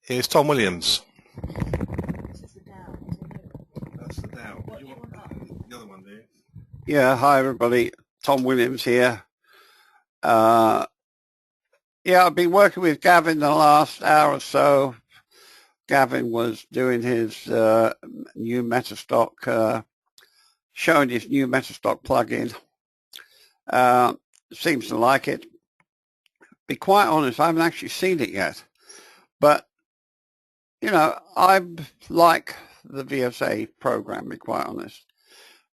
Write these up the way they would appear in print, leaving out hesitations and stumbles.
Here's Tom Williams. This is the Dow. That's the Dow. What do you want up? The other one, do you? Yeah, hi everybody. Tom Williams here. Yeah, I've been working with Gavin the last hour or so. Gavin was doing his new Metastock, showing his new Metastock plugin. Seems to like it. Be quite honest, I haven't actually seen it yet. But, you know, I like the VSA program, be quite honest.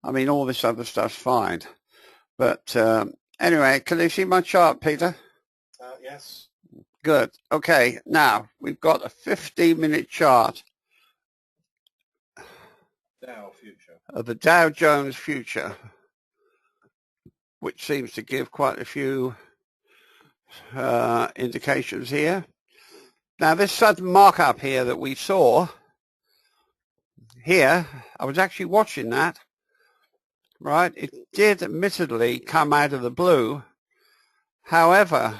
I mean, all this other stuff's fine. But anyway, can you see my chart, Peter? Yes. Good. Okay, now we've got a 15-minute chart Dow future. of the Dow Jones future, which seems to give quite a few indications here. Now, this sudden markup here that we saw here, I was actually watching that, right? It did admittedly come out of the blue. However,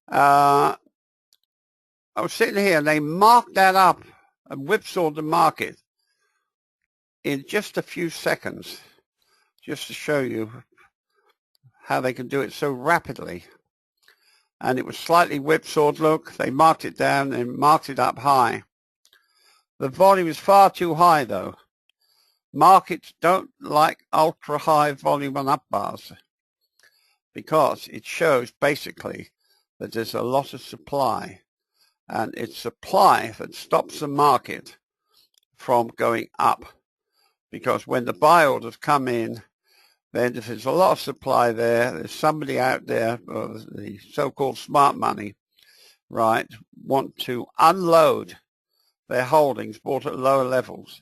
I was sitting here and they marked that up and whipsawed the market in just a few seconds, just to show you how they can do it so rapidly. And it was slightly whipsawed. Look, they marked it down and marked it up high. The volume is far too high, though. Markets don't like ultra high volume on up bars because it shows basically that there's a lot of supply, and it's supply that stops the market from going up, because when the buy orders come in, then if there's a lot of supply there, there's somebody out there, the so-called smart money, right, want to unload their holdings bought at lower levels.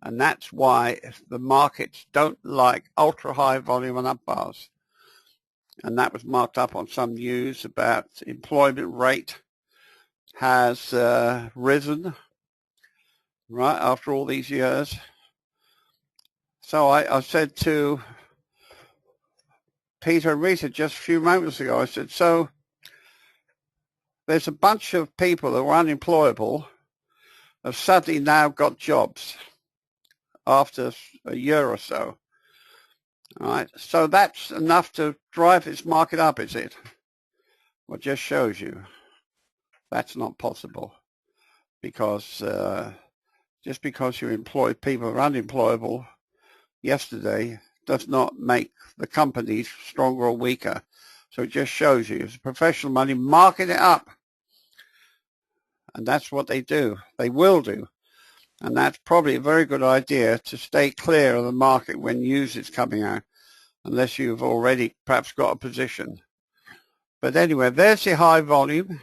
And that's why the markets don't like ultra high volume on up bars. And that was marked up on some news about employment rate has risen, right, after all these years. So I said to Peter and Rita just a few moments ago, I said, so there's a bunch of people that were unemployable have suddenly now got jobs after a year or so. All right, so that's enough to drive this market up, is it? Well, it just shows you that's not possible, because just because you employ people who are unemployable yesterday does not make the companies stronger or weaker. So it just shows you it's professional money marking it up. And that's what they do. They will do. And that's probably a very good idea to stay clear of the market when news is coming out, unless you've already perhaps got a position. But anyway, there's the high volume.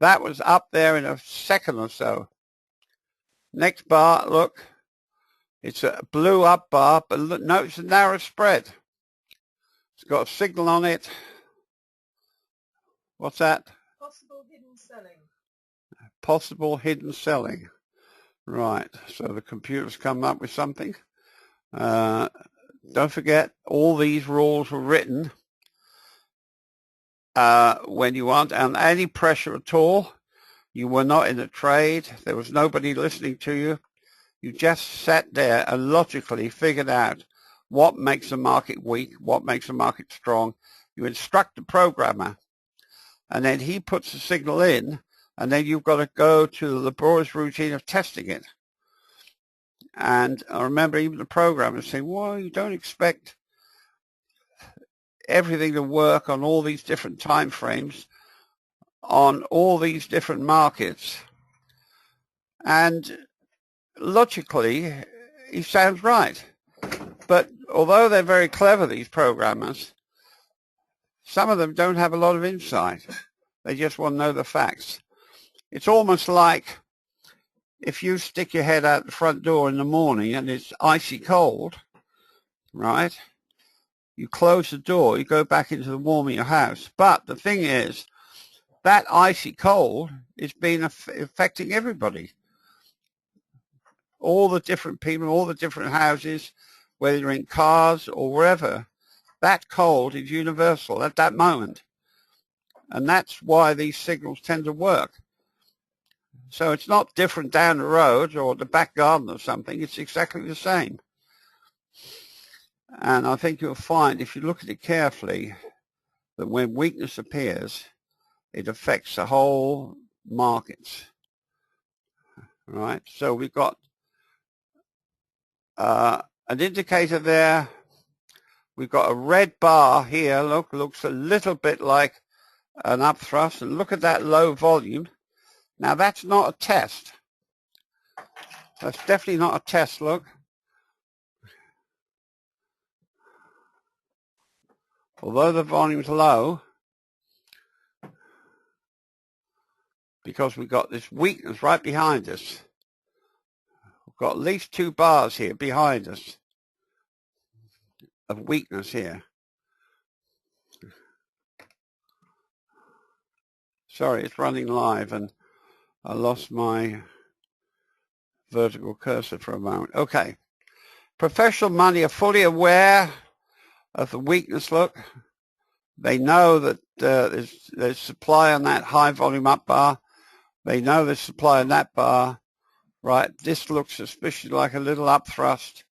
That was up there in a second or so. Next bar, look, it's a blue up bar, but look, notice a narrow spread. It's got a signal on it. What's that? Possible hidden selling. Possible hidden selling. Right, so the computer's come up with something. Don't forget, all these rules were written when you aren't under any pressure at all. You were not in a trade. There was nobody listening to you. You just sat there and logically figured out what makes the market weak, what makes the market strong. You instruct the programmer, and then he puts the signal in, and then you've got to go to the laborious routine of testing it. And I remember even the programmer saying, well, you don't expect everything to work on all these different time frames, on all these different markets. And logically, he sounds right. But although they're very clever, these programmers, some of them don't have a lot of insight. They just want to know the facts. It's almost like if you stick your head out the front door in the morning and it's icy cold, right? You close the door, you go back into the warm of your house. But the thing is, that icy cold is being affecting everybody. All the different people, all the different houses, whether you're in cars or wherever, that cold is universal at that moment. And that's why these signals tend to work. So it's not different down the road or the back garden or something. It's exactly the same. And I think you'll find, if you look at it carefully, that when weakness appears, it affects the whole markets. Right? So we've got an indicator there. We've got a red bar here. Look, looks a little bit like an upthrust. And look at that low volume. Now that's not a test. That's definitely not a test, look. Although the volume's low, because we've got this weakness right behind us. We've got at least 2 bars here behind us of weakness here. Sorry, it's running live and I lost my vertical cursor for a moment. Okay. Professional money are fully aware of the weakness, look. They know that there's supply on that high volume up bar. They know there's supply on that bar. Right, this looks suspiciously like a little upthrust.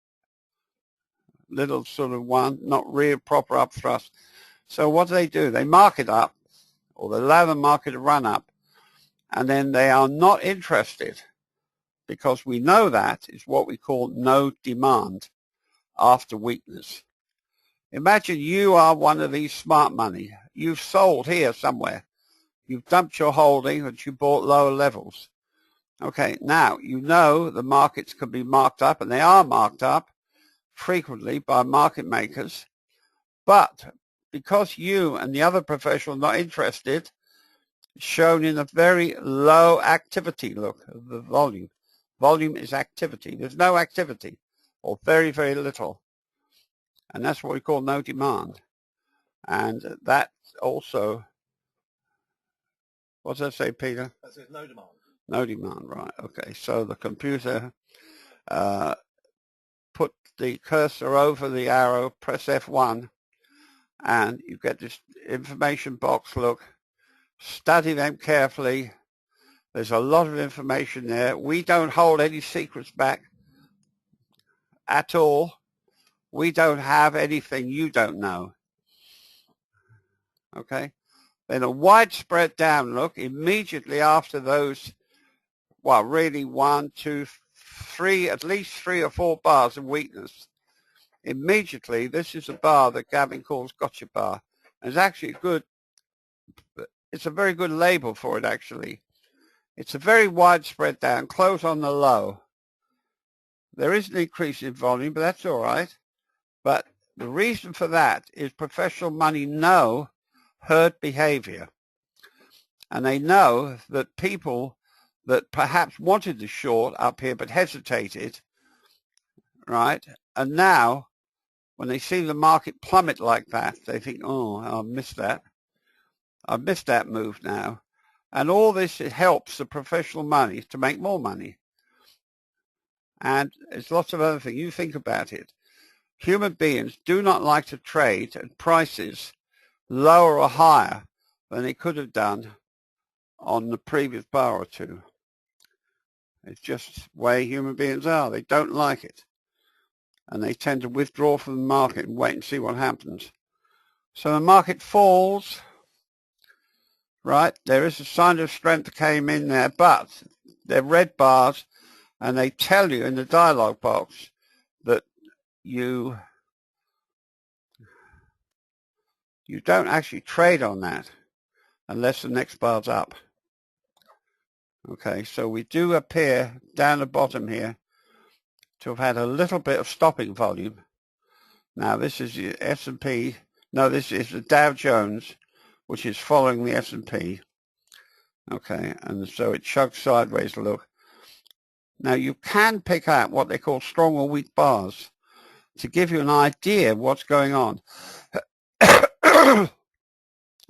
Little sort of one, not real proper upthrust. So what do? They mark it up, or they allow the market to run up, and then they are not interested, because we know that is what we call no demand after weakness. Imagine you are one of these smart money. You've sold here somewhere. You've dumped your holding that you bought lower levels. Okay, now you know the markets can be marked up, and they are marked up frequently by market makers. But because you and the other professional are not interested, it's shown in a very low activity, look, of the volume. Volume is activity. There's no activity, or very, very little. And that's what we call no demand. And that also, what does that say, Peter? That says no demand. No demand, right. Okay, so the computer put the cursor over the arrow, press F1, and you get this information box, look. Study them carefully. There's a lot of information there. We don't hold any secrets back at all. We don't have anything you don't know. Okay? Then a widespread down look immediately after those, well, really 1, 2, 3, at least 3 or 4 bars of weakness. Immediately, this is a bar that Gavin calls gotcha bar. And it's actually good. It's a very good label for it, actually. It's a very widespread down, close on the low. There is an increase in volume, but that's all right. But the reason for that is professional money know herd behavior. And they know that people that perhaps wanted to short up here but hesitated, right? And now, when they see the market plummet like that, they think, oh, I missed that. I've missed that move now. And all this, it helps the professional money to make more money. And there's lots of other things. You think about it. Human beings do not like to trade at prices lower or higher than they could have done on the previous bar or two. It's just the way human beings are. They don't like it. And they tend to withdraw from the market and wait and see what happens. So the market falls. Right, there is a sign of strength that came in there, but they're red bars, and they tell you in the dialog box that you don't actually trade on that unless the next bar's up. Okay, so we do appear down the bottom here to have had a little bit of stopping volume. Now this is the S&P, no, this is the Dow Jones, which is following the S&P. Okay, and so it chugs sideways, look. Now you can pick out what they call strong or weak bars to give you an idea of what's going on.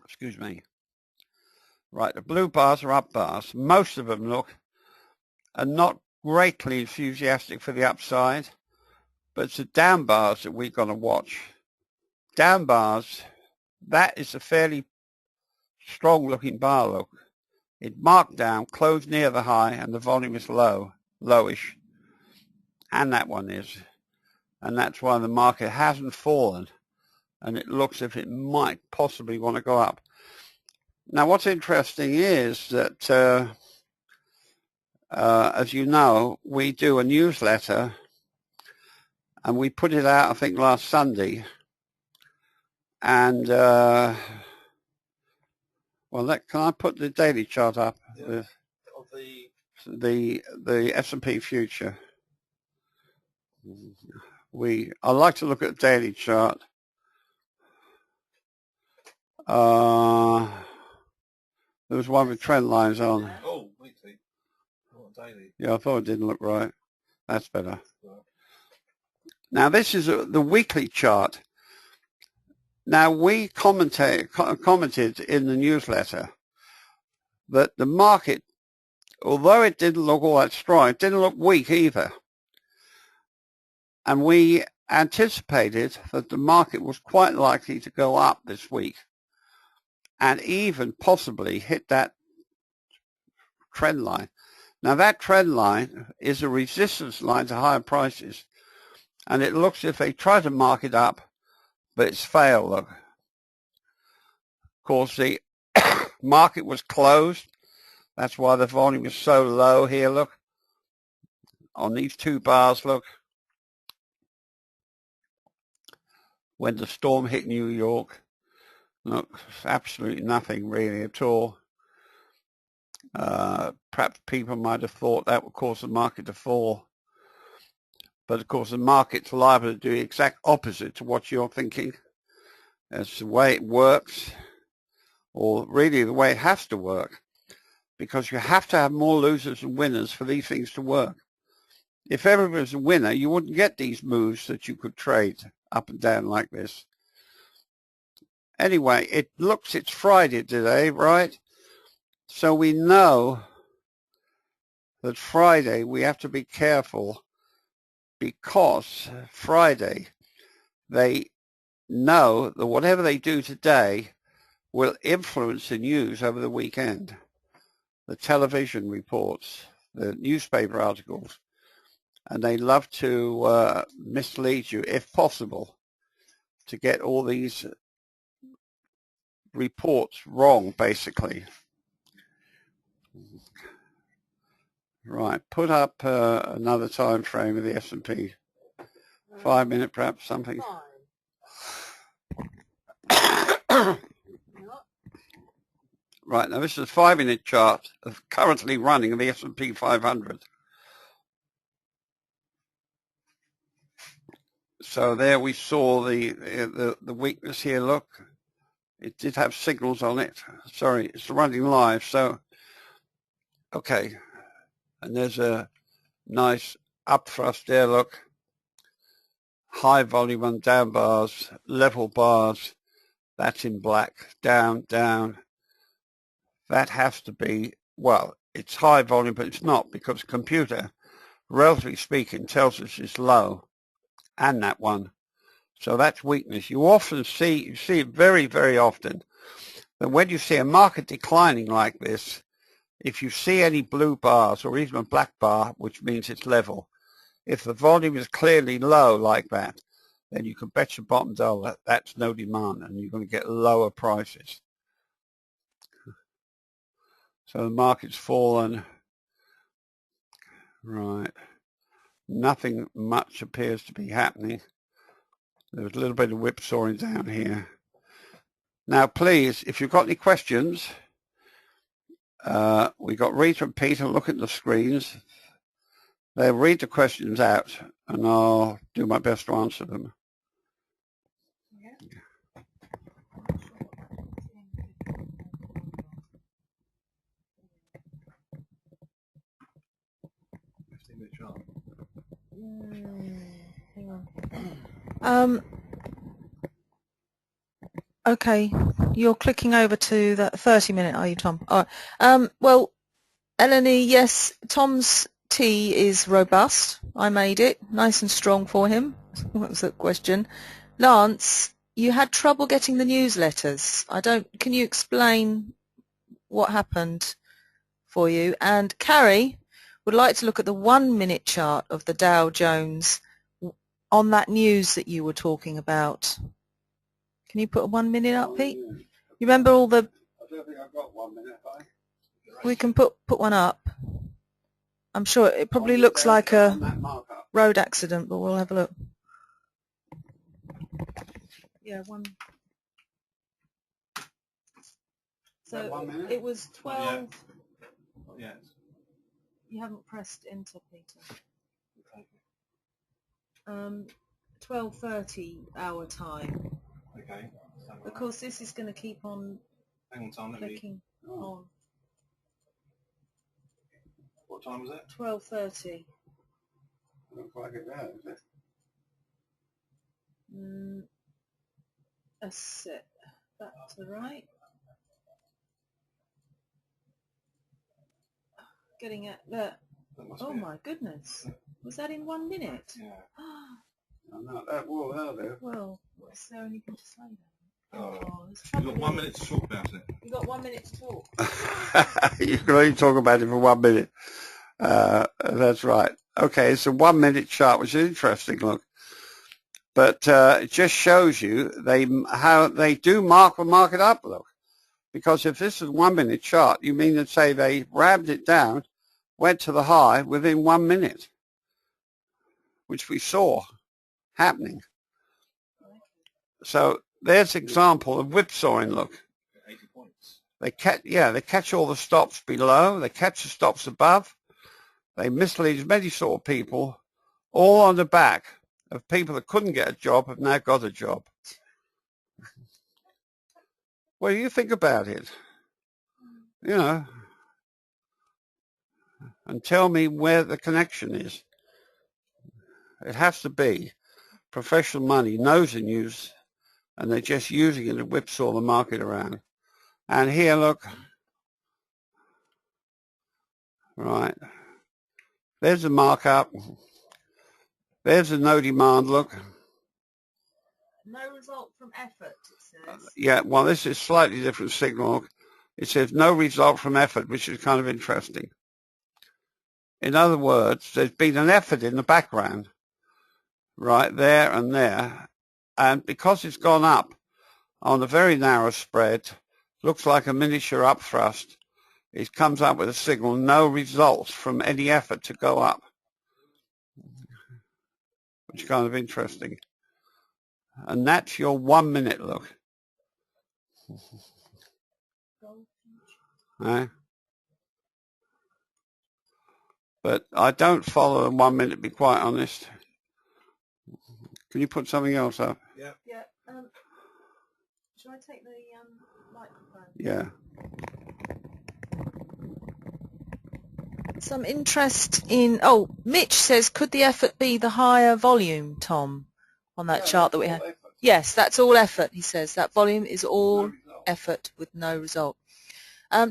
Excuse me. Right, the blue bars are up bars. Most of them, look, are not greatly enthusiastic for the upside, but it's the down bars that we're going to watch. Down bars, that is a fairly strong looking bar, look. It marked down, closed near the high, and the volume is lowish. And that one is. And that's why the market hasn't fallen. And it looks as if it might possibly want to go up. Now, what's interesting is that, as you know, we do a newsletter, and we put it out, I think, last Sunday. And, well, can I put the daily chart up? Yeah. Of The S&P future. I like to look at the daily chart. There was one with trend lines on. Oh, weekly. Not daily. Yeah, I thought it didn't look right. That's better. Right. Now this is the weekly chart. Now we commented in the newsletter that the market, although it didn't look all that strong, it didn't look weak either. And we anticipated that the market was quite likely to go up this week and even possibly hit that trend line. Now that trend line is a resistance line to higher prices, and it looks as if they try to mark it up, but it's failed. Look, of course the market was closed. That's why the volume is so low here. Look, on these two bars, look. When the storm hit New York, look, absolutely nothing really at all. Perhaps people might have thought that would cause the market to fall. But of course the market's liable to do the exact opposite to what you're thinking. That's the way it works, or really the way it has to work, because you have to have more losers and winners for these things to work. If everyone was a winner, you wouldn't get these moves that you could trade up and down like this. Anyway, it's Friday today, right? So we know that Friday we have to be careful, because Friday they know that whatever they do today will influence the news over the weekend. The television reports, the newspaper articles, and they love to mislead you, if possible, to get all these reports wrong, basically. Right, put up another time frame of the S&P. 5 minute, perhaps, something. Right, now this is a 5 minute chart of currently running of the S&P 500. So there we saw the weakness here. Look, it did have signals on it. Sorry, it's running live. So, okay, and there's a nice up thrust there. Look, high volume on down bars, level bars. That's in black. Down, down. That has to be, well, it's high volume, but it's not, because the computer, relatively speaking, tells us it's low. And that one. So that's weakness. You see it very, very often. But when you see a market declining like this, if you see any blue bars or even a black bar, which means it's level, if the volume is clearly low like that, then you can bet your bottom dollar that's no demand, and you're going to get lower prices. So the market's fallen. Right. Nothing much appears to be happening. There's a little bit of whipsawing down here. Now, please, if you've got any questions, we got Rita and Peter look at the screens. They'll read the questions out, and I'll do my best to answer them. Okay, you're clicking over to that 30-minute, are you, Tom? All right. Well, Eleni, yes, Tom's tea is robust. I made it nice and strong for him. What was that question? Lance, you had trouble getting the newsletters. Can you explain what happened? for you. And Carrie would like to look at the 1 minute chart of the Dow Jones on that news that you were talking about. Can you put a 1 minute up, Pete? You remember all the... I don't think I've got 1 minute, have I? We can put one up. I'm sure it probably looks like a road accident, but we'll have a look. Yeah, one. So 1 minute? it was 12. Not yet. You haven't pressed enter, Peter. 12:30 our time. Okay. Of course, this is going to keep on Hang on, Tom. Let me. clicking on. What time was it? 12:30. Looks like it there, is it? That's it. That's the right. Getting it there. Oh my goodness. Was that in 1 minute? Yeah. I'm not that well there. Well, is there anything to say then? Oh. There's You've trouble got 1 here. minute to talk about it. You've got 1 minute to talk. You can only talk about it for 1 minute. That's right. Okay, it's a 1 minute chart, which is interesting, look. But it just shows you how they do mark the market up, look. Because if this is a 1 minute chart, you mean to say they rammed it down, went to the high within 1 minute, which we saw happening. So there's an example of whipsawing, look. 80 points. They catch all the stops below, they catch the stops above, they mislead as many sort of people, all on the back of people that couldn't get a job have now got a job. What do you think about it? You know, and tell me where the connection is. It has to be professional money, knows the news, and they're just using it to whipsaw the market around. And here, look, right, there's a markup. There's a no demand, look. No result from effort, it says. Yeah, well, this is slightly different signal. It says no result from effort, which is kind of interesting. In other words, there's been an effort in the background, right there and there, and because it's gone up on a very narrow spread, looks like a miniature upthrust, it comes up with a signal, no results from any effort to go up, which is kind of interesting. And that's your 1 minute look. Right? But I don't follow the 1 minute, to be quite honest. Can you put something else up? Yeah. Yeah. Shall I take the microphone? Yeah. Some interest in... Oh, Mitch says, could the effort be the higher volume, Tom, on that chart that we have? Yes, that's all effort, he says. That volume is all effort with no result.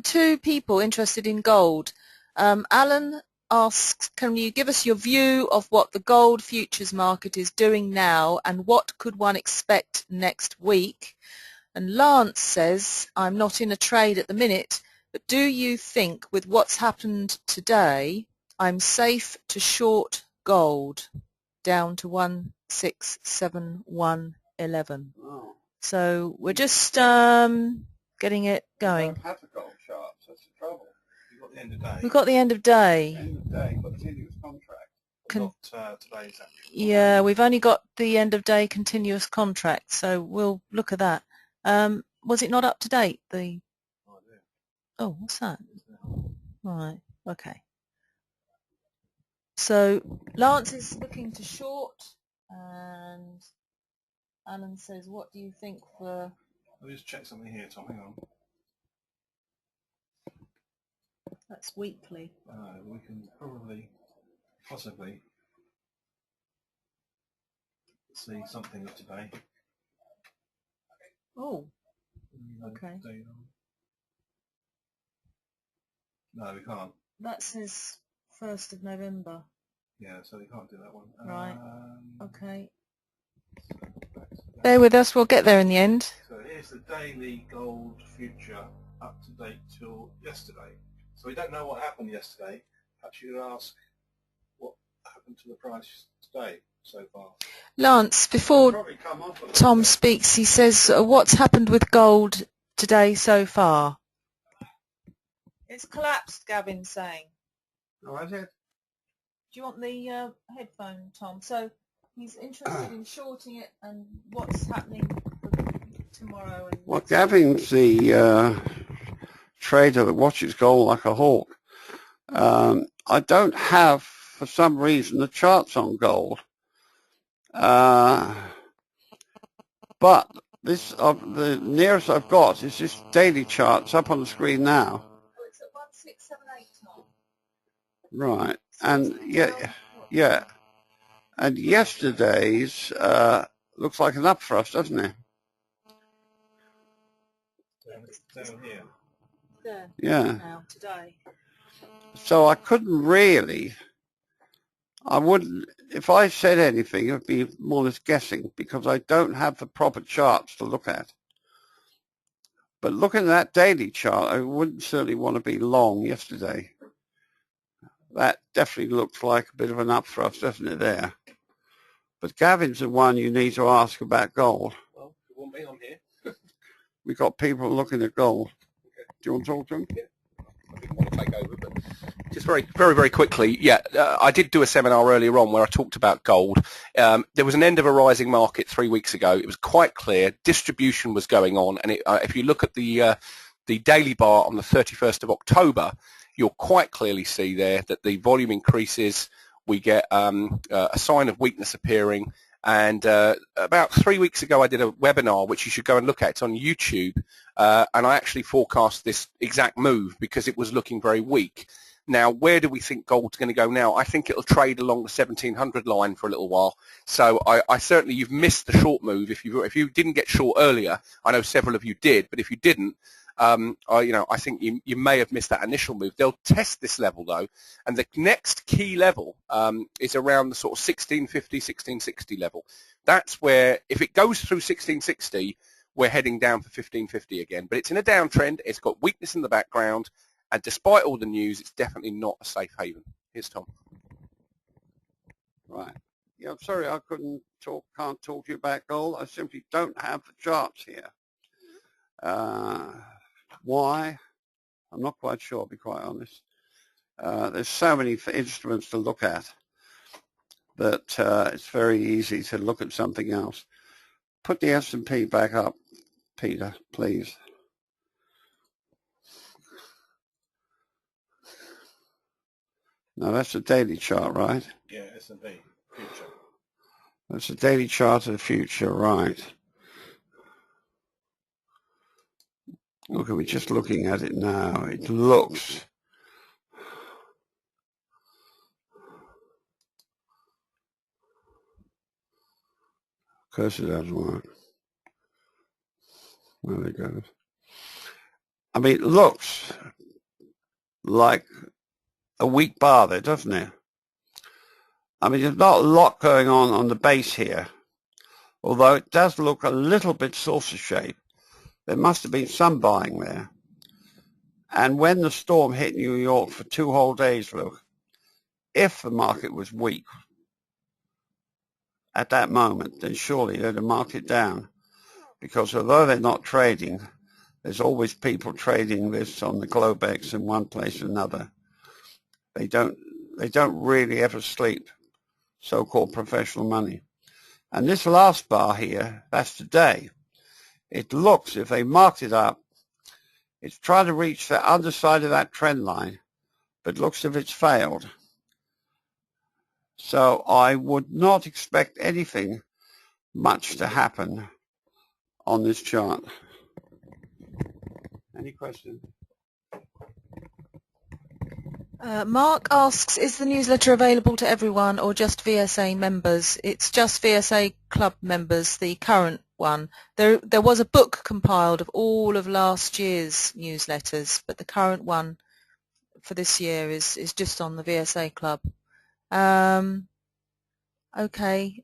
Two people interested in gold. Alan asks, can you give us your view of what the gold futures market is doing now and what could one expect next week? And Lance says, I'm not in a trade at the minute, but do you think with what's happened today, I'm safe to short gold down to 1671.11? Oh. So we're just getting it going. You don't have the gold charts, that's the trouble. You've got the end of day. We've got the end of day. End of day, continuous contract. Not today's actual. Yeah, we've only got the end of day continuous contract, so we'll look at that. Was it not up to date? Oh, what's that? Right, okay. So Lance is looking to short, and Alan says, what do you think for... Let me just check something here, Tom. Hang on. That's weekly. We can possibly see something of today. Oh, okay. No, we can't. That says 1st of November. Yeah, so we can't do that one. Right. Okay. So Bear with us, we'll get there in the end. here's the daily gold future up to date till yesterday. So we don't know what happened yesterday. Perhaps you could ask what happened to the price today so far. Lance, before Tom speaks, he says, what's happened with gold today so far? It's collapsed, Gavin's saying. Oh, is it? Do you want the headphone, Tom? So he's interested in shorting it and what's happening for tomorrow. And Well, Gavin's the trader that watches gold like a hawk. I don't have, for some reason, the charts on gold. But this the nearest I've got is this daily chart. It's up on the screen now. oh, it's at 1678, Tom. Right, and yeah, and yesterday's looks like an up thrust, doesn't it? Down here. There. Yeah. Now, today. So I couldn't really. I wouldn't. If I said anything, it would be more or less guessing because I don't have the proper charts to look at. But looking at that daily chart, I wouldn't certainly want to be long yesterday. That definitely looks like a bit of an upthrust, doesn't it, there? But Gavin's the one you need to ask about gold. Well, it won't be on here. We've got people looking at gold. Okay. Do you want to talk to them? Yeah. I didn't want to take over, but Just very quickly, yeah, I did do a seminar earlier on where I talked about gold. There was an end of a rising market 3 weeks ago. It was quite clear distribution was going on, and if you look at the daily bar on the 31st of October, you'll quite clearly see there that the volume increases. We get a sign of weakness appearing. And about 3 weeks ago, I did a webinar, which you should go and look at. It's on YouTube. And I actually forecast this exact move because it was looking very weak. Now, where do we think gold's going to go now? I think it'll trade along the 1700 line for a little while. So I certainly, you've missed the short move. If you didn't get short earlier, I know several of you did, but if you didn't, I think you may have missed that initial move. They'll test this level though, and the next key level is around the sort of 1650, 1660 level. That's where, if it goes through 1660, we're heading down for 1550 again. But it's in a downtrend. It's got weakness in the background, and despite all the news, it's definitely not a safe haven. Here's Tom. Right. Yeah, I'm sorry I can't talk to you about gold. I simply don't have the charts here. Why? I'm not quite sure, to be quite honest. There's so many instruments to look at that it's very easy to look at something else. Put the S&P back up, Peter, please. Now that's the daily chart, right? yeah, S&P future. That's the daily chart of the future, right? Look, we're just looking at it now. It looks of course it doesn't work. There it goes. I mean, it looks like a weak bar there, doesn't it? I mean, there's not a lot going on the base here, although it does look a little bit saucer shaped. There must have been some buying there. And when the storm hit New York for 2 whole days, look, if the market was weak at that moment, then surely they'd have marked it down. Because although they're not trading, there's always people trading this on the Globex in one place or another. They don't really ever sleep, so-called professional money. And this last bar here, that's today. It looks, if they marked it up, it's trying to reach the underside of that trend line, but looks as if it's failed. So I would not expect anything much to happen on this chart. Any questions? Mark asks, is the newsletter available to everyone or just VSA members? It's just VSA Club members, the current one. There was a book compiled of all of last year's newsletters, but the current one for this year is just on the VSA Club. Okay.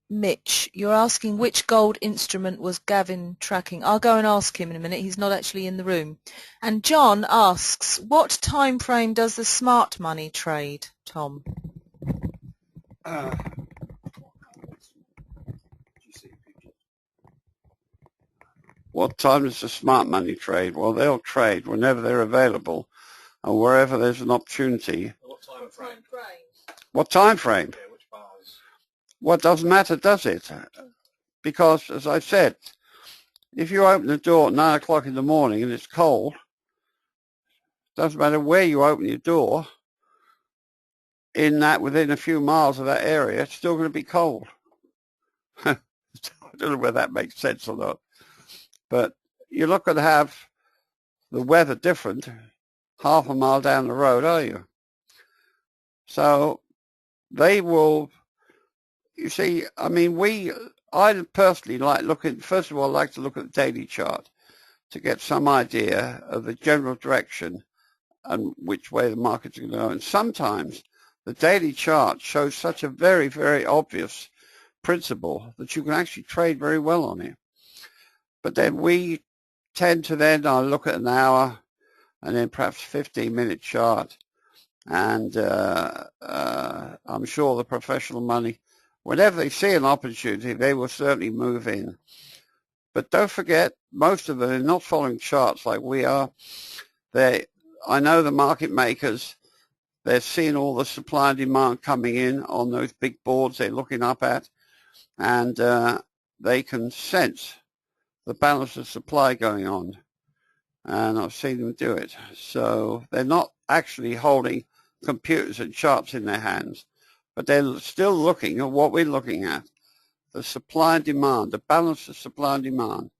Mitch, you're asking which gold instrument was Gavin tracking. I'll go and ask him in a minute. He's not actually in the room. And John asks, what time frame does the smart money trade, Tom? What time does the smart money trade? Well, they'll trade whenever they're available and wherever there's an opportunity. What time frame? What time frame? Yeah, which bars? Well, it doesn't matter, does it? Because, as I said, if you open the door at 9 o'clock in the morning and it's cold, it doesn't matter where you open your door, in that within a few miles of that area, it's still going to be cold. I don't know whether that makes sense or not. But you're not going to have the weather different half a mile down the road, are you? So they will, you see, I mean, I personally like looking, first of all, I like to look at the daily chart to get some idea of the general direction and which way the markets are going to go. And sometimes the daily chart shows such a very, very obvious principle that you can actually trade very well on it. But then we tend to then look at an hour and then perhaps 15-minute chart. And I'm sure the professional money, whenever they see an opportunity, they will certainly move in. But don't forget, most of them are not following charts like we are. I know the market makers, they're seeing all the supply and demand coming in on those big boards they're looking up at, and they can sense the balance of supply going on, and I've seen them do it. So they're not actually holding computers and charts in their hands, but they're still looking at what we're looking at, the supply and demand, the balance of supply and demand.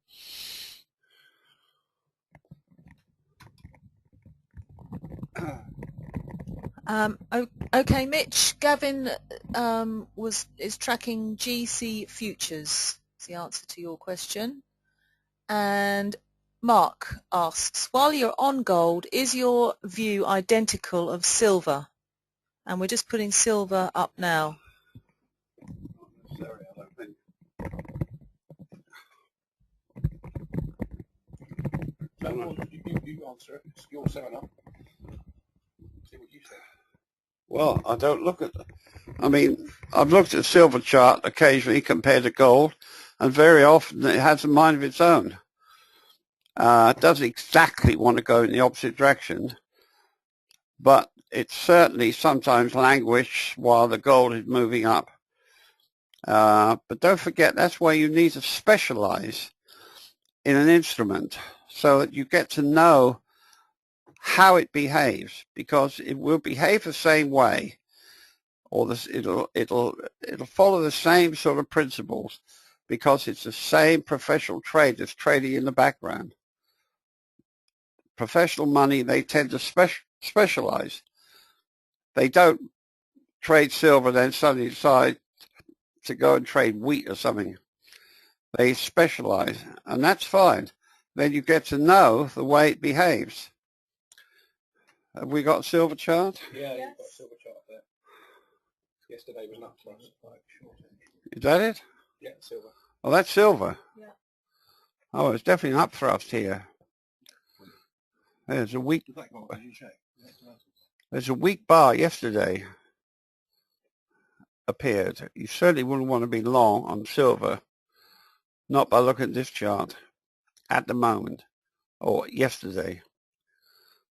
Okay, Mitch, Gavin is tracking GC futures. That's the answer to your question. And Mark asks, while you're on gold, is your view identical of silver? And we're just putting silver up now. Sorry, I don't think. You answer it. It's your seminar. See what you say. Well, I don't look at I mean, I've looked at the silver chart occasionally compared to gold, and very often it has a mind of its own. It doesn't exactly want to go in the opposite direction, but it certainly sometimes languishes while the gold is moving up. But don't forget, that's why you need to specialize in an instrument so that you get to know how it behaves, because it will behave the same way, or it'll follow the same sort of principles, because it's the same professional trade that's trading in the background. Professional money, they tend to specialize. They don't trade silver then suddenly decide to go and trade wheat or something. They specialize, and that's fine. Then you get to know the way it behaves. Have we got a silver chart? Yeah, yes. You've got a silver chart there. Yesterday was not close. Is that it? Yeah, silver. Oh, that's silver. Yeah. Oh, it's definitely up thrust here. There's a weak bar yesterday appeared. You certainly wouldn't want to be long on silver, not by looking at this chart at the moment, or yesterday.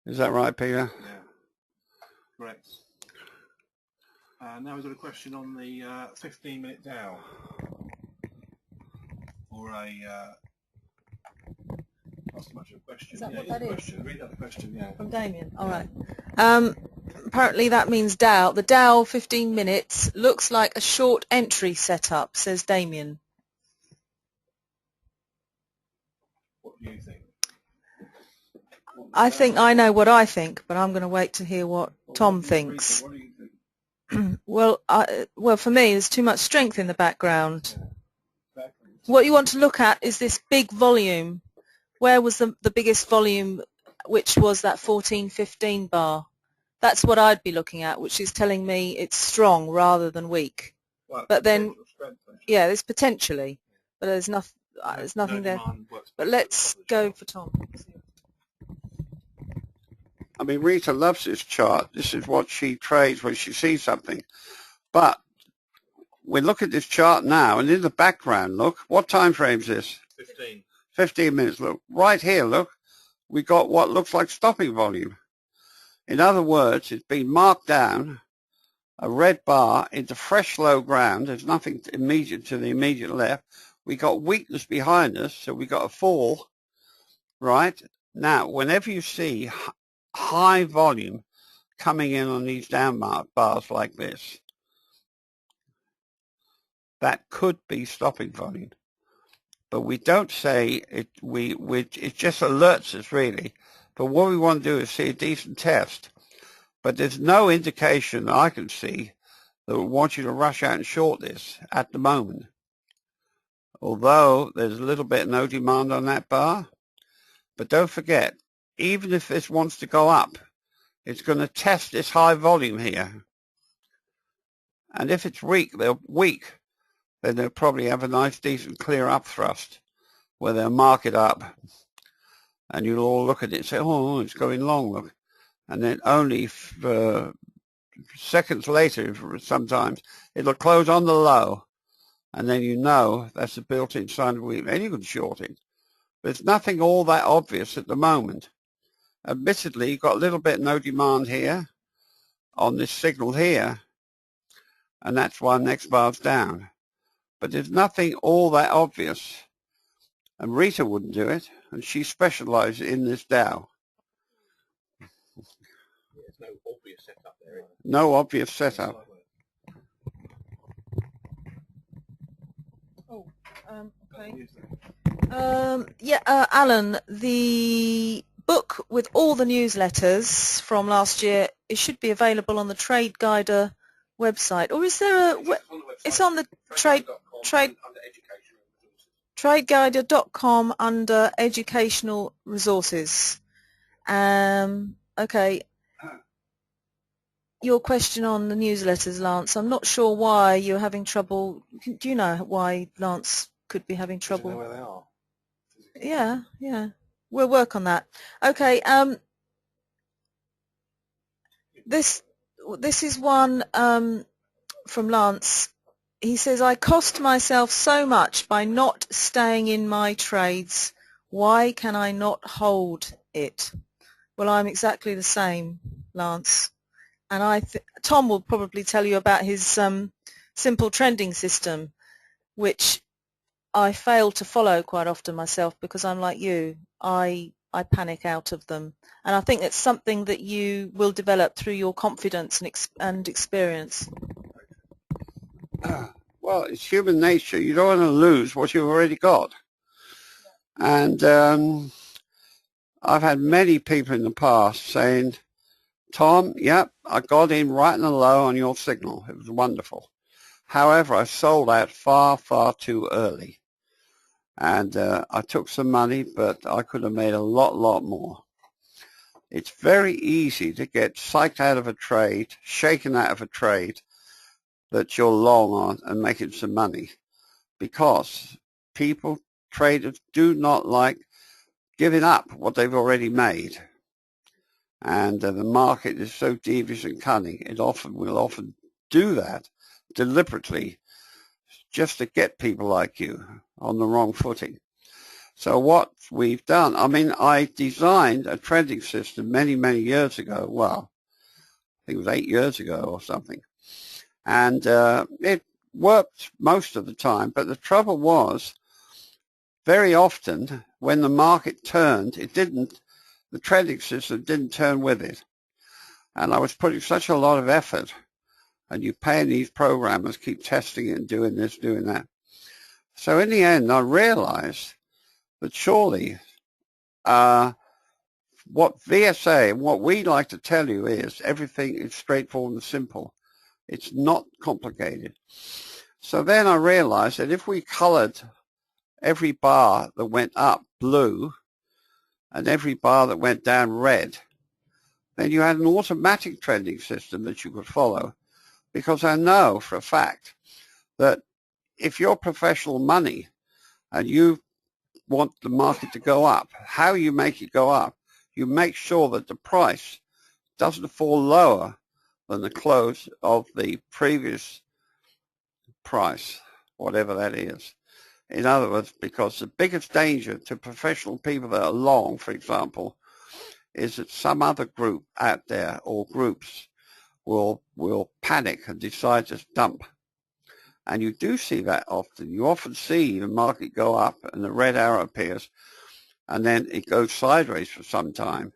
Is that right, Peter? Yeah, correct. Now we've got a question on the 15-minute Dow, or not so much a question. Is that yeah, what that is? Question. Read out the question, yeah. From Damien. All right. Apparently that means Dow. The Dow 15 minutes looks like a short entry setup, says Damien. What do you think? I think I know what I think, but I'm going to wait to hear what Tom thinks. What do you think? Well, for me, there's too much strength in the background. Yeah. Exactly. What you want to look at is this big volume. Where was the biggest volume, which was that 14-15 bar? That's what I'd be looking at, which is telling me it's strong rather than weak. Well, But then strength. Actually. Yeah, there's potentially, but there's nothing. No- There's nothing no there. demand works But best let's at the top of go the for Tom. I mean, Rita loves this chart. This is what she trades when she sees something. But we look at this chart now, and in the background, look, what time frame is this? shelf. 15. 15 minutes. Look, right here, look, we got what looks like stopping volume. In other words, it's been marked down, a red bar into fresh low ground. There's nothing immediate to the immediate left. We got weakness behind us, so we got a fall, right? Now, whenever you see high volume coming in on these down bars like this, that could be stopping volume. But we don't say it, it just alerts us really. But what we want to do is see a decent test. But there's no indication I can see that we want you to rush out and short this at the moment. Although there's a little bit no demand on that bar. But don't forget, even if this wants to go up, it's going to test this high volume here. And if it's weak, then they'll probably have a nice, decent clear up thrust where they'll mark it up. And you'll all look at it and say, oh, it's going long, look. And then only seconds later, sometimes, it'll close on the low. And then you know that's a built-in sign of weakness. And you can short it. But it's nothing all that obvious at the moment. Admittedly, you've got a little bit no demand here on this signal here. And that's why next bar's down. But there's nothing all that obvious. And Rita wouldn't do it. And she specializes in this Dow. There's no obvious setup there. No obvious setup. Oh, okay. Yeah, Alan, the book with all the newsletters from last year, it should be available on the Trade Guider website, or is there a? It's on the tradeguider.com under educational resources. Okay. Your question on the newsletters, Lance. I'm not sure why you're having trouble. Do you know why Lance could be having trouble? Do you know where they are? Yeah. We'll work on that. Okay. This is one from Lance. He says, I cost myself so much by not staying in my trades. Why can I not hold it? Well, I'm exactly the same, Lance. And Tom will probably tell you about his simple trending system, which I fail to follow quite often myself because I'm like you. I panic out of them. And I think it's something that you will develop through your confidence and experience. Well, it's human nature. You don't want to lose what you've already got. And I've had many people in the past saying, Tom, yep, I got in right in the low on your signal. It was wonderful. However, I sold out far, far too early. And I took some money, but I could have made a lot more. It's very easy to get psyched out of a trade, shaken out of a trade that you're long on and making some money, because traders do not like giving up what they've already made. And the market is so devious and cunning, it will often do that deliberately just to get people like you on the wrong footing. So what we've done, I mean, I designed a trending system many years ago. Well, I think it was 8 years ago or something. And it worked most of the time. But the trouble was, very often when the market turned, the trending system didn't turn with it. And I was putting such a lot of effort, and you're paying these programmers, keep testing it and doing this, doing that. So in the end, I realized that surely what VSA and what we like to tell you is everything is straightforward and simple. It's not complicated. So then I realized that if we colored every bar that went up blue and every bar that went down red, then you had an automatic trending system that you could follow, because I know for a fact that if you're professional money and you want the market to go up, how you make it go up, you make sure that the price doesn't fall lower than the close of the previous price, whatever that is. In other words, because the biggest danger to professional people that are long, for example, is that some other group out there or groups will panic and decide to dump. And you do see that often. You often see the market go up and the red arrow appears and then it goes sideways for some time.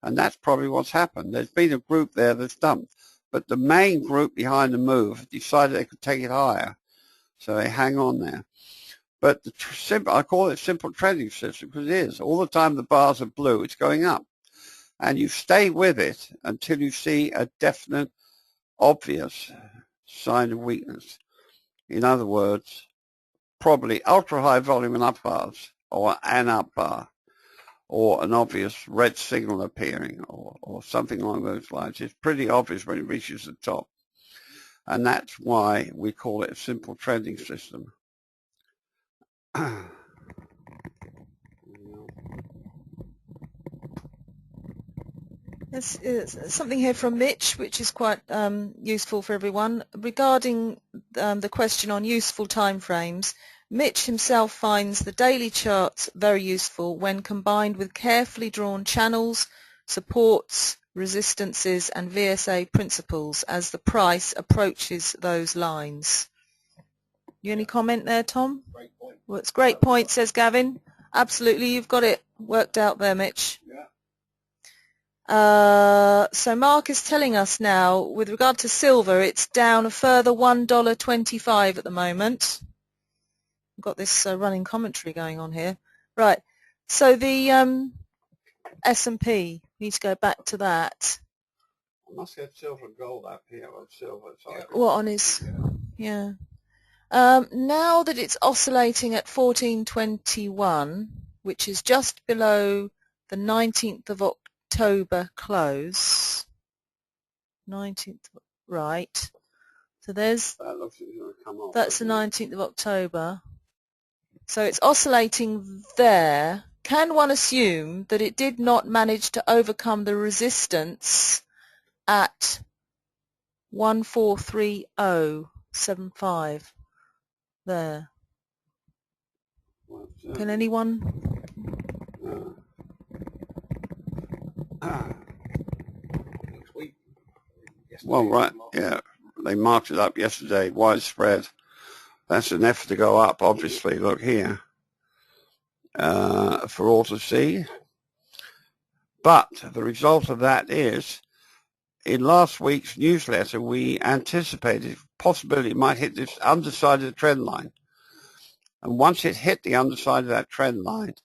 And that's probably what's happened. There's been a group there that's dumped. But the main group behind the move decided they could take it higher. So they hang on there. But I call it simple trading system because it is. All the time the bars are blue, it's going up. And you stay with it until you see a definite, obvious sign of weakness. In other words, probably ultra-high volume and up bars, or an up bar, or an obvious red signal appearing, or something along those lines. It's pretty obvious when it reaches the top. And that's why we call it a simple trading system. There's something here from Mitch, which is quite useful for everyone. Regarding the question on useful timeframes, Mitch himself finds the daily charts very useful when combined with carefully drawn channels, supports, resistances and VSA principles as the price approaches those lines. You any comment there, Tom? Great point. Well, it's a great point, says Gavin. Absolutely, you've got it worked out there, Mitch. Yeah. So Mark is telling us now, with regard to silver, it's down a further $1.25 at the moment. I've got this running commentary going on here. Right, so the S&P, need to go back to that. I must get silver and gold up here on silver. What on his, yeah. Now that it's oscillating at 1421, which is just below the 19th of October close. 19th, right. So there's, That looks like it's going to come off. that's the 19th of October. So it's oscillating there. Can one assume that it did not manage to overcome the resistance at 1430.75 there? Can anyone? Next week. Well, right, yeah. They marked it up yesterday, widespread. That's an effort to go up, obviously. Look here. For all to see. But the result of that is, in last week's newsletter, we anticipated possibility it might hit this underside of the trend line. And once it hit the underside of that trend line,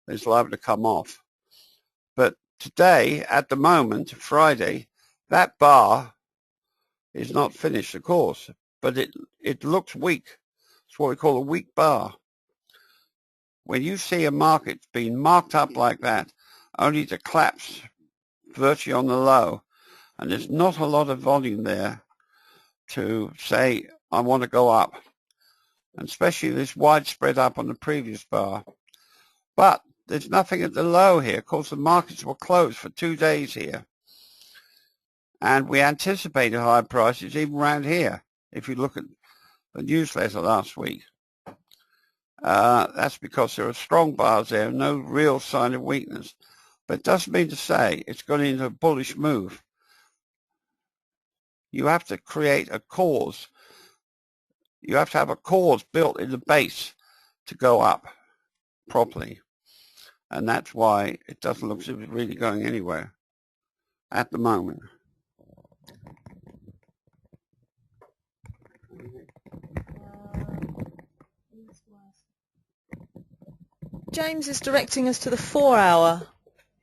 it's liable to come off. But today, at the moment, Friday, that bar is not finished, of course, but it looks weak. It's what we call a weak bar. When you see a market being marked up like that, only to collapse virtually on the low, and there's not a lot of volume there to say, I want to go up, and especially this widespread up on the previous bar. But there's nothing at the low here. Of course, the markets were closed for 2 days here. And we anticipated high prices even around here, if you look at the newsletter last week. That's because there are strong bars there, no real sign of weakness. But it doesn't mean to say it's gone into a bullish move. You have to create a cause. You have to have a cause built in the base to go up properly. And that's why it doesn't look as if it's really going anywhere at the moment. James is directing us to the 4-hour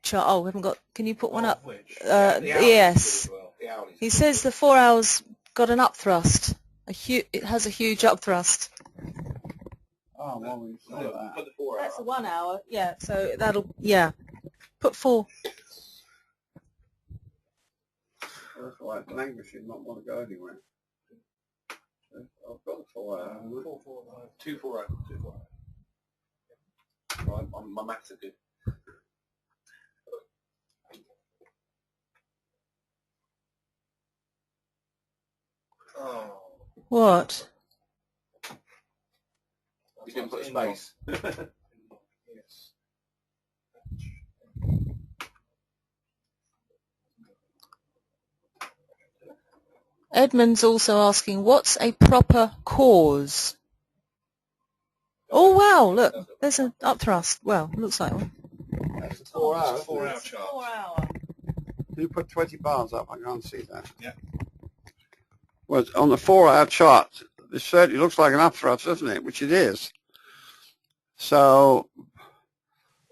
chart. Oh, we haven't got, can you put one up? Yes. He says the 4 hours got an upthrust. It has a huge upthrust. Oh, well, we saw that. Put the 4 hour. That's a 1 hour, yeah, so that'll, yeah. Put 4. That's why it's languishing, not want to go anywhere. I've got the 4 hour. 240. 240. Right, my maths are good. Oh. What? You didn't put space. Yes. Edmund's also asking, what's a proper cause? Oh wow, look, there's an upthrust. Well, looks like one. That's the 4 hour. 4 hour chart. 4 hour. You put 20 bars up, I can't see that. Yeah. Well, on the 4 hour chart, it certainly looks like an upthrust, doesn't it? Which it is. So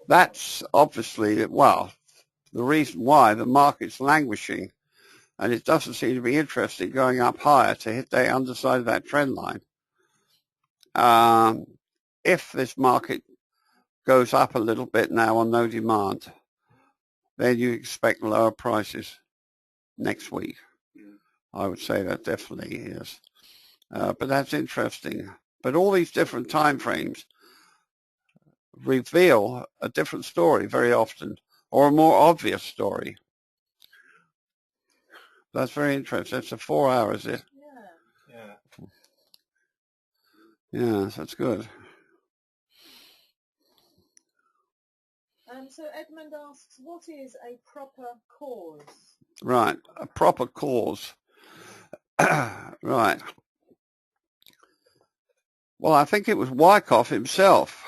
that's obviously, well, the reason why the market's languishing, and it doesn't seem to be interested going up higher to hit the underside of that trend line. If this market goes up a little bit now on no demand, then you expect lower prices next week. I would say that definitely is. But that's interesting. But all these different time frames reveal a different story very often, or a more obvious story. That's very interesting. That's a 4 hour, is it? Yeah. Yeah, that's good. So Edmund asks, what is a proper cause? Right, a proper cause. Right. Well, I think it was Wyckoff himself,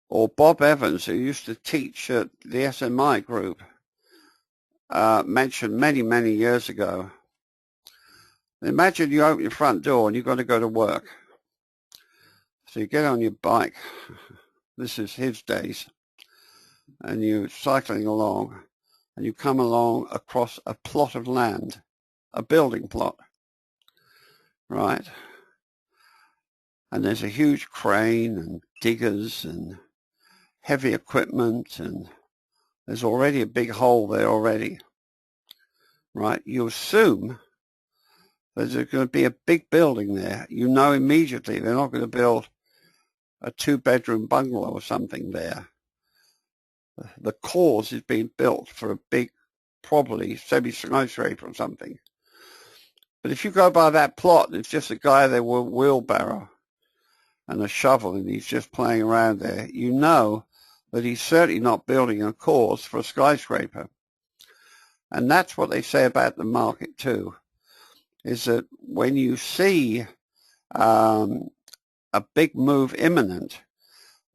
or Bob Evans, who used to teach at the SMI group, mentioned many, many years ago. Imagine you open your front door and you've got to go to work. So you get on your bike, this is his days, and you're cycling along, and you come along across a plot of land, a building plot, right? And there's a huge crane and diggers and heavy equipment, and there's already a big hole there already, right? You assume that there's going to be a big building there. You know immediately they're not going to build a 2-bedroom bungalow or something there. The cause is being built for a big, probably semi-skyscraper or something. But if you go by that plot, it's just a guy there with a wheelbarrow and a shovel, and he's just playing around there. You know that he's certainly not building a cause for a skyscraper. And that's what they say about the market too, is that when you see a big move imminent,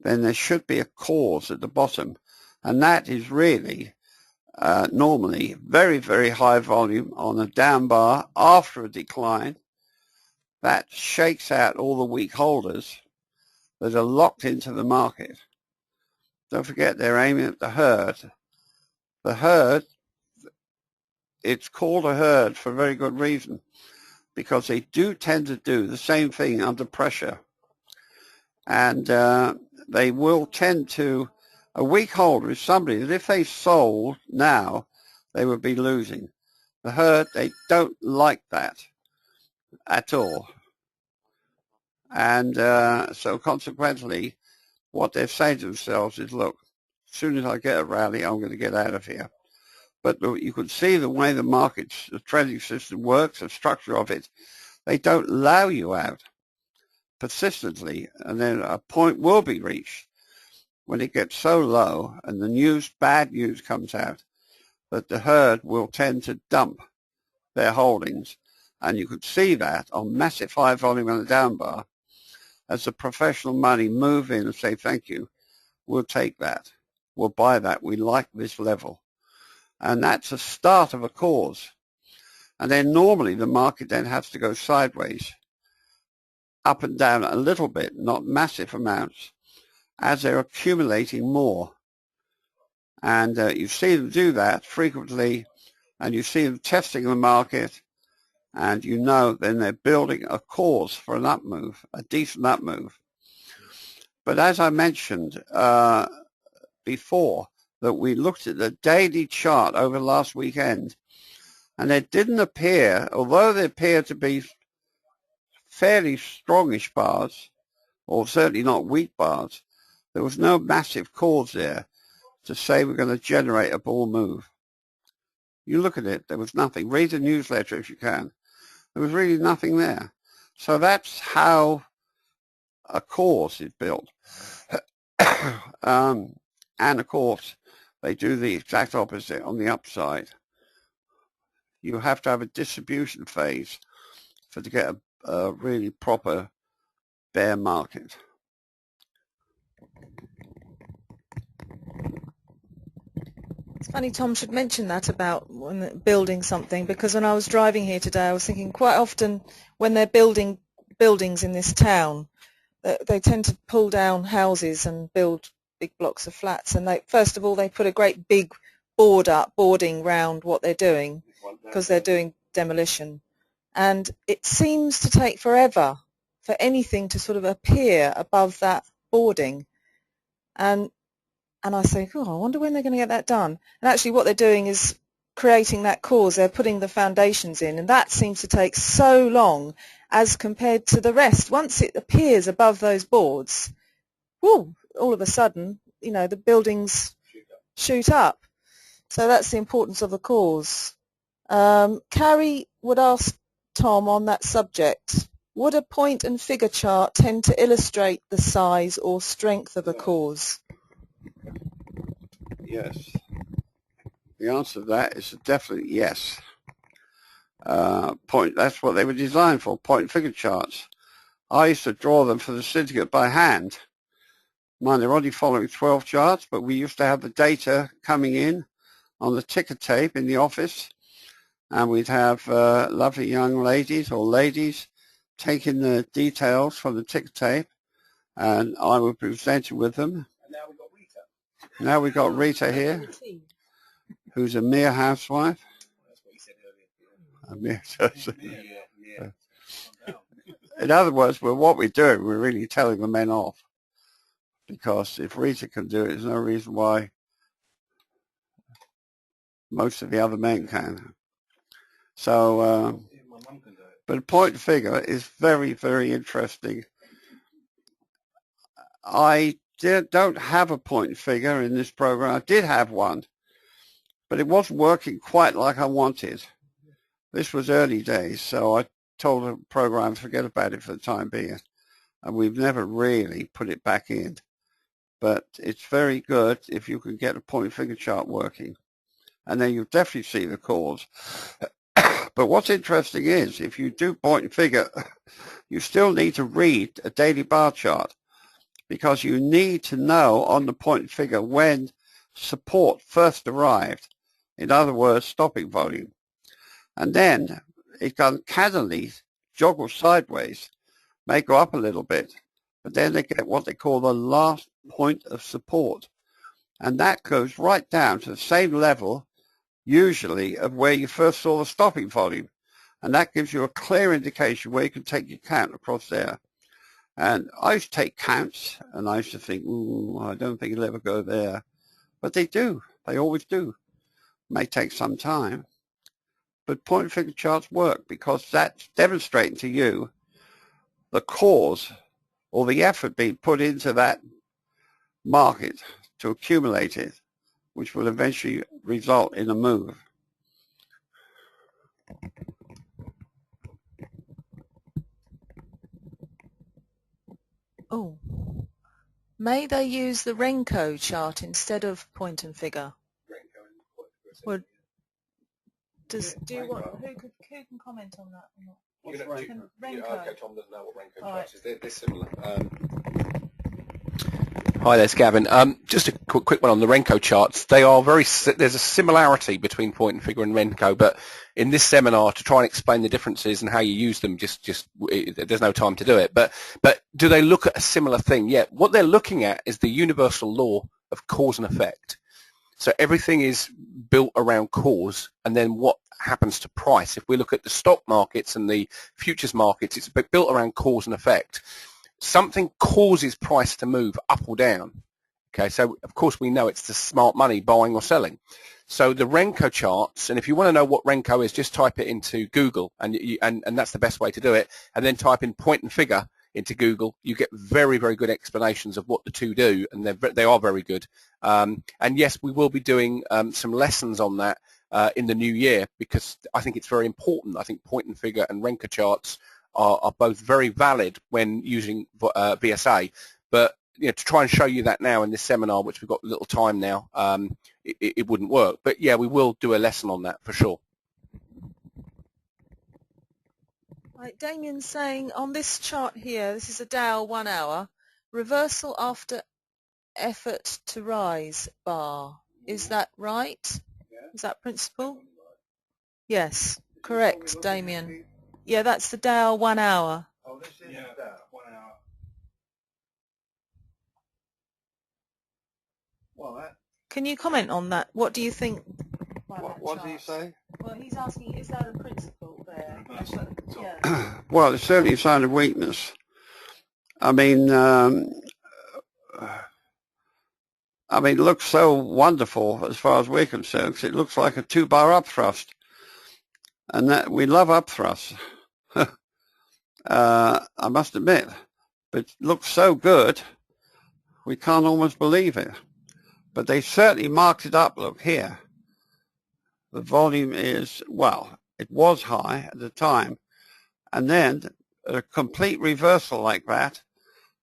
then there should be a cause at the bottom. And that is really normally very, very high volume on a down bar after a decline. That shakes out all the weak holders that are locked into the market. Don't forget, they're aiming at the herd. The herd, it's called a herd for a very good reason, because they do tend to do the same thing under pressure. And they will tend to, a weak holder is somebody that if they sold now, they would be losing. The herd, they don't like that at all. And so consequently, what they're saying to themselves is, look, as soon as I get a rally, I'm going to get out of here. But you can see the way the markets, the trading system works, the structure of it, they don't allow you out persistently. And then a point will be reached when it gets so low and the news, bad news comes out, that the herd will tend to dump their holdings. And you could see that on massive high volume on the down bar as the professional money move in and say, thank you, we'll take that, we'll buy that, we like this level. And that's the start of a cause. And then normally the market then has to go sideways, up and down a little bit, not massive amounts, as they're accumulating more. And you see them do that frequently, and you see them testing the market, and you know then they're building a cause for an up move, a decent up move. But as I mentioned before, that we looked at the daily chart over last weekend, and it didn't appear, although there appeared to be fairly strongish bars, or certainly not weak bars, there was no massive cause there to say we're going to generate a bull move. You look at it, there was nothing. Read the newsletter if you can. There was really nothing there. So that's how a cause is built. And of course, they do the exact opposite on the upside. You have to have a distribution phase to get a really proper bear market. It's funny Tom should mention that about when building something, because when I was driving here today I was thinking quite often when they're building buildings in this town, they tend to pull down houses and build big blocks of flats, and they first of all they put a great big boarding round what they're doing because they're doing demolition, and it seems to take forever for anything to sort of appear above that boarding, and I say, oh, I wonder when they're going to get that done. And actually what they're doing is creating that cause. They're putting the foundations in, and that seems to take so long as compared to the rest. Once it appears above those boards, whoo, all of a sudden, you know, the buildings shoot up. So that's the importance of a cause. Carrie would ask Tom on that subject, would a point and figure chart tend to illustrate the size or strength of a cause? Yes. The answer to that is a definite yes. That's what they were designed for, point and figure charts. I used to draw them for the syndicate by hand. Mind, they're only following 12 charts, but we used to have the data coming in on the ticker tape in the office, and we'd have lovely young ladies or ladies taking the details from the ticker tape, and I would present it with them. Now we've got Rita here, who's a mere housewife. In other words, what we're doing, we're really telling the men off. Because if Rita can do it, there's no reason why most of the other men can. So, but a point and figure is very, very interesting. I don't have a point and figure in this program. I did have one, but it wasn't working quite like I wanted. This was early days, so I told the program forget about it for the time being, and we've never really put it back in. But it's very good if you can get a point and figure chart working, and then you'll definitely see the cause. But what's interesting is if you do point and figure, you still need to read a daily bar chart, because you need to know on the point and figure when support first arrived. In other words, stopping volume. And then it can cannily joggle sideways, may go up a little bit, but then they get what they call the last point of support. And that goes right down to the same level, usually, of where you first saw the stopping volume. And that gives you a clear indication where you can take your count across there. And I used to take counts, and I used to think, ooh, I don't think it'll ever go there. But they do. They always do. It may take some time. But point and figure charts work because that's demonstrating to you the cause or the effort being put into that market to accumulate it, which will eventually result in a move. Oh, may they use the Renko chart instead of point and figure? Well, do you want, who can comment on that? Renko. Okay, Tom doesn't know what Renko charts is. They're similar. Hi, there's Gavin. Just a quick one on the Renko charts. They are there's a similarity between point and figure and Renko, but in this seminar, to try and explain the differences and how you use them, there's no time to do it. But do they look at a similar thing? Yeah. What they're looking at is the universal law of cause and effect. So everything is built around cause, and then what happens to price. If we look at the stock markets and the futures markets, it's built around cause and effect. Something causes price to move up or down. Okay, so of course we know it's the smart money buying or selling. So the Renko charts, and if you want to know what Renko is, just type it into Google, and that's the best way to do it. And then type in point and figure into Google. You get very, very good explanations of what the two do, and they are very good. And yes, we will be doing some lessons on that in the new year, because I think it's very important. I think point and figure and Renko charts are both very valid when using VSA, but to try and show you that now in this seminar, which we've got a little time now, it wouldn't work. But yeah, we will do a lesson on that for sure. Right, Damien's saying on this chart here, this is a Dow 1 hour, reversal after effort to rise bar. Is that right? Is that principle? Yes, correct, Damien. Yeah, that's the Dow 1 hour. Oh, this is Dow 1 hour. Well, Can you comment on that? What do you think? what did he say? Well, he's asking, is that a principle there? Yeah. Well, it's certainly a sign of weakness. I mean, it looks so wonderful as far as we're concerned, because it looks like a 2-bar up thrust, and that we love up thrusts. I must admit, but it looks so good, we can't almost believe it. But they certainly marked it up. Look here. The volume is, well, it was high at the time, and then a complete reversal like that,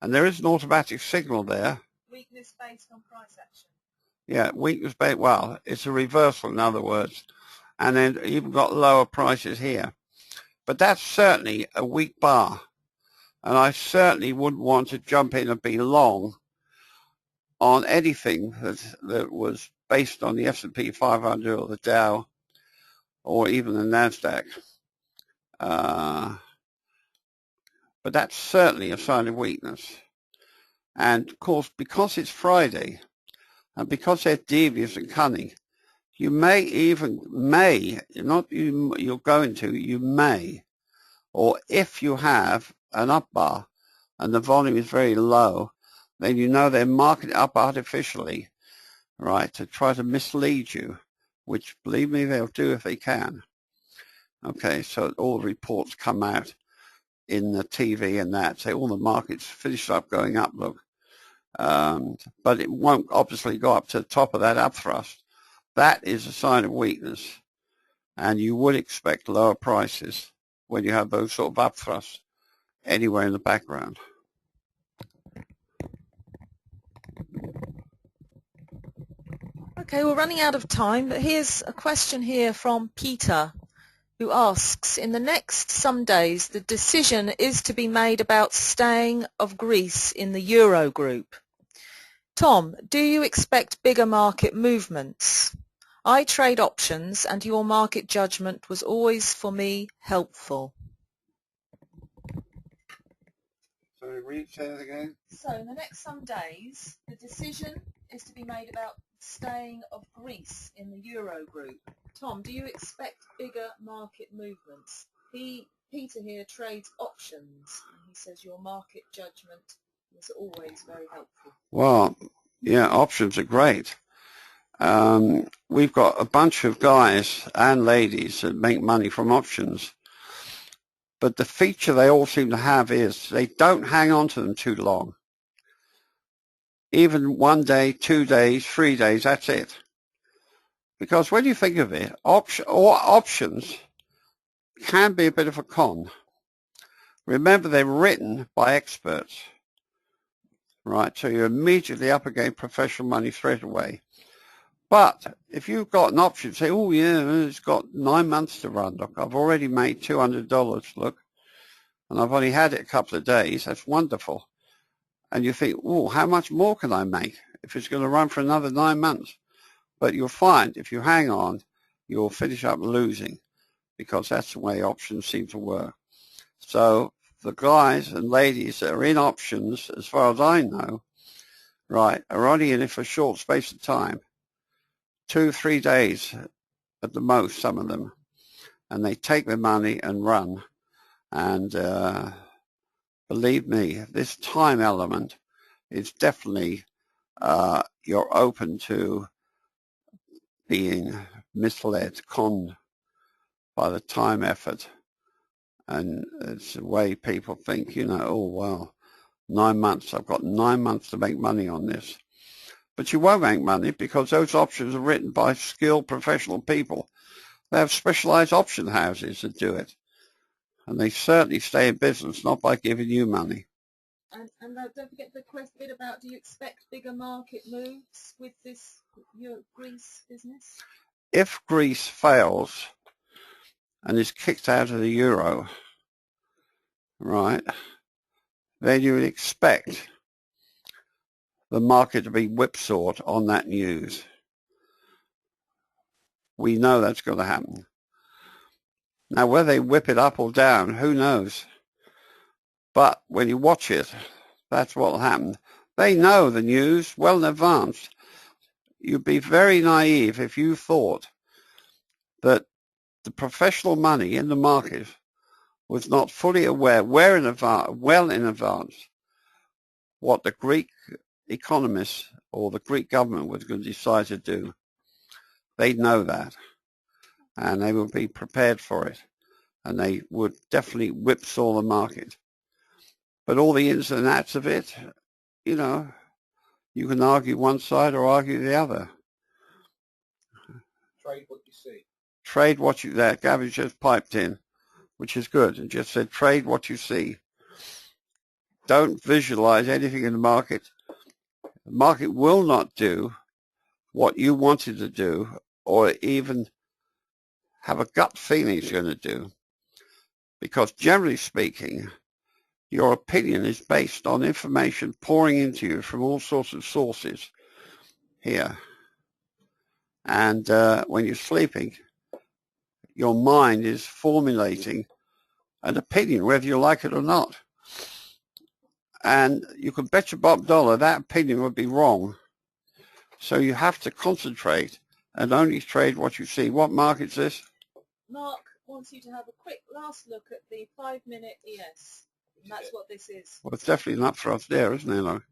and there is an automatic signal there. Weakness based on price action. Yeah, weakness based, well, it's a reversal in other words, and then you've got lower prices here. But that's certainly a weak bar, and I certainly wouldn't want to jump in and be long on anything that was based on the S&P 500 or the Dow or even the NASDAQ. But that's certainly a sign of weakness. And of course, because it's Friday and because they're devious and cunning, you may, or if you have an up bar and the volume is very low, then you know they're marking it up artificially, right, to try to mislead you, which, believe me, they'll do if they can. Okay, so all the reports come out in the TV and that, say all the markets finished up going up, look. But it won't obviously go up to the top of that up thrust. That is a sign of weakness, and you would expect lower prices when you have those sort of up thrusts anywhere in the background. Okay, we're running out of time, but here's a question here from Peter, who asks, in the next some days, the decision is to be made about staying of Greece in the Euro group. Tom, do you expect bigger market movements? I trade options, and your market judgment was always, for me, helpful. Sorry, say that again? So in the next some days, the decision is to be made about staying of Greece in the Euro group. Tom, do you expect bigger market movements? Peter here trades options, and he says your market judgment is always very helpful. Well, yeah, options are great. We've got a bunch of guys and ladies that make money from options. But the feature they all seem to have is they don't hang on to them too long. Even 1 day, 2 days, 3 days, that's it. Because when you think of it, options can be a bit of a con. Remember, they're written by experts, right? So you're immediately up against professional money straight away. But if you've got an option, say, oh yeah, it's got 9 months to run. Look, I've already made $200, look, and I've only had it a couple of days. That's wonderful. And you think, oh, how much more can I make if it's going to run for another 9 months? But you'll find if you hang on, you'll finish up losing, because that's the way options seem to work. So the guys and ladies that are in options, as far as I know, right, are only in it for a short space of time. 2-3 days at the most, some of them, and they take their money and run. And believe me, this time element is definitely you're open to being misled, conned by the time effort. And it's the way people think, you know, oh, well, 9 months, I've got 9 months to make money on this. But you won't make money because those options are written by skilled professional people. They have specialized option houses that do it. And they certainly stay in business, not by giving you money. And don't forget the question bit about, do you expect bigger market moves with this your Greece business? If Greece fails and is kicked out of the euro, right, then you would expect the market to be whipsawed on that news. We know that's going to happen. Now, whether they whip it up or down, who knows? But when you watch it, that's what will happen. They know the news well in advance. You'd be very naive if you thought that the professional money in the market was not fully aware, well in advance, what the Greek economists or the Greek government was going to decide to do. They know that, and they will be prepared for it, and they would definitely whipsaw the market. But all the ins and outs of it, you know, you can argue one side or argue the other. Trade what you see. Trade what you, there, Gavin just piped in, which is good, and just said trade what you see. Don't visualize anything in the market. The market will not do what you wanted to do or even have a gut feeling it's going to do. Because generally speaking, your opinion is based on information pouring into you from all sorts of sources here. And when you're sleeping, your mind is formulating an opinion, whether you like it or not. And you can bet your bottom dollar that opinion would be wrong. So you have to concentrate and only trade what you see. What market's this? Mark wants you to have a quick last look at the 5-minute ES. And that's what this is. Well, it's definitely not for us there, isn't it, though?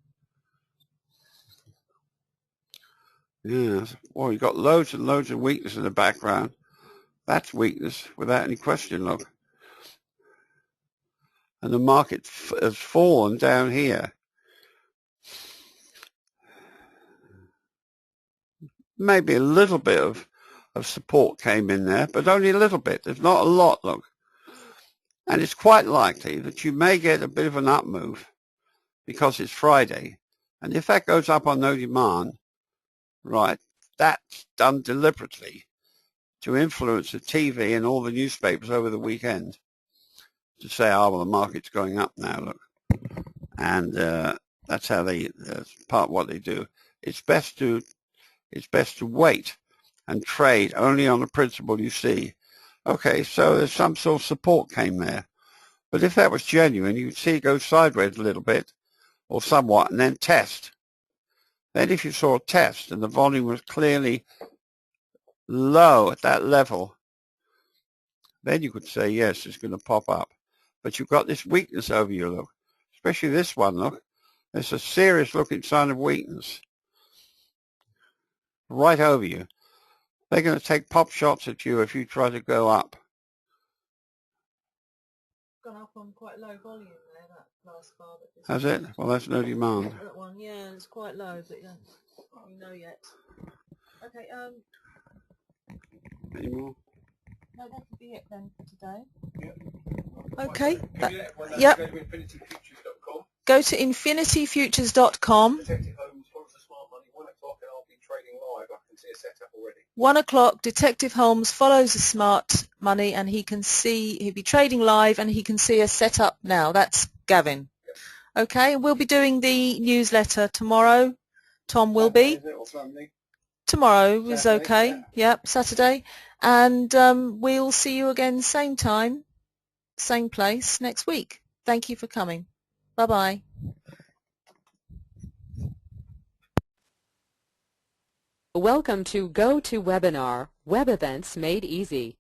Yeah. Well, you've got loads and loads of weakness in the background. That's weakness without any question, look. And the market has fallen down here. Maybe a little bit of support came in there, but only a little bit. There's not a lot, look. And it's quite likely that you may get a bit of an up move because it's Friday. And if that goes up on no demand, right, that's done deliberately to influence the TV and all the newspapers over the weekend to say, oh, well, the market's going up now, look. And that's how that's part of what they do. It's best to wait and trade only on the principle you see. Okay, so there's some sort of support came there. But if that was genuine, you'd see it go sideways a little bit or somewhat and then test. Then if you saw a test and the volume was clearly low at that level, then you could say, yes, it's going to pop up. But you've got this weakness over you, look. Especially this one, look. There's a serious looking sign of weakness right over you. They're going to take pop shots at you if you try to go up. Gone up on quite low volume there, that last bar. Has it? Well, that's no demand. That one, yeah, it's quite low, but yeah, we know yet. Okay, Any more? no, that could be it then for today. Yep. Okay. Yep. Yep. Go to infinityfutures.com. Go to infinityfutures.com. Detective Holmes, Follows the Smart Money, 1 o'clock, and I'll be trading live. I can see a setup already. 1 o'clock, Detective Holmes follows the smart money and he'll be trading live and he can see a setup now. That's Gavin. Yep. Okay, we'll be doing the newsletter tomorrow. Tom will be. Tomorrow is Saturday, okay. yeah. Yep, Saturday. And we'll see you again same time, same place next week. Thank you for coming. Bye-bye. Welcome to GoToWebinar, Web Events Made Easy.